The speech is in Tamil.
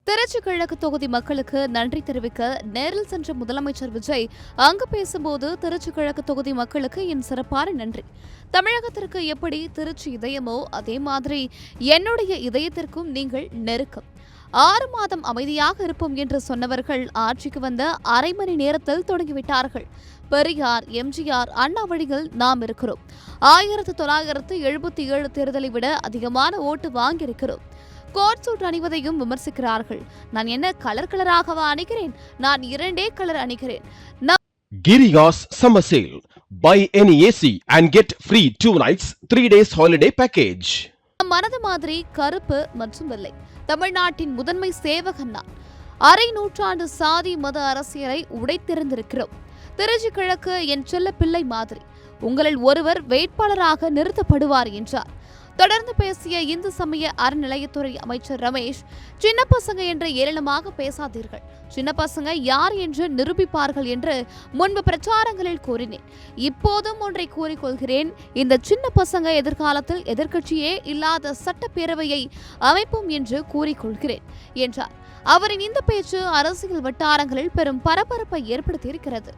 திருச்சி கிழக்கு தொகுதி மக்களுக்கு நன்றி தெரிவிக்க நேரில் சென்ற முதலமைச்சர் விஜய் அங்கு பேசும்போது திருச்சி கிழக்கு தொகுதி மக்களுக்கு என் சிறப்பான நன்றி. தமிழகத்திற்கு எப்படி திருச்சி இதயமோ அதே மாதிரி என்னுடைய இதயத்திற்கும் நீங்கள் நெருக்கம். 6 மாதம் அமைதியாக இருப்போம் என்று சொன்னவர்கள் ஆட்சிக்கு வந்த அரை மணி நேரத்தில் தொடங்கிவிட்டார்கள். பெரியார், எம்ஜிஆர், அண்ணா வழியில் நாம் இருக்கிறோம். 1977 தேர்தலை விட அதிகமான ஓட்டு வாங்கியிருக்கிறோம். Coat suit அணிவதையும் விமர்சிக்கிறார்கள். நான் என்ன கலராகவா அணிகிறேன்? நான் 2 colour அணிகிறேன். Giriya's summer sale. Buy any AC and get free 2 nights 3 days holiday package. மனது மாதிரி கருப்பு மற்றும் வெள்ளை. தமிழ்நாட்டின் முதன்மை சேவகன் நான். அரை நூற்றாண்டு சாதி மத அரசியலை உடைத்திருந்திருக்கிறோம். திருச்சி கிழக்கு என் செல்ல பிள்ளை மாதிரி. உங்களில் ஒருவர் வேட்பாளராக நிறுத்தப்படுவார் என்றார். தொடர்ந்து பேசிய இந்து சமய அறநிலையத்துறை அமைச்சர் ரமேஷ், சின்ன பசங்க என்று ஏளனமாக பேசாதீர்கள். சின்ன பசங்க யார் என்று நிரூபிப்பார்கள் என்று முன்பு பிரச்சாரங்களில் கூறினேன். இப்போதும் ஒன்றை கூறிக்கொள்கிறேன். இந்த சின்ன பசங்க எதிர்காலத்தில் எதிர்க்கட்சியே இல்லாத சட்டப்பேரவையை அமைப்போம் என்று கூறிக்கொள்கிறேன் என்றார். அவரின் இந்த பேச்சு அரசியல் வட்டாரங்களில் பெரும் பரபரப்பை ஏற்படுத்தியிருக்கிறது.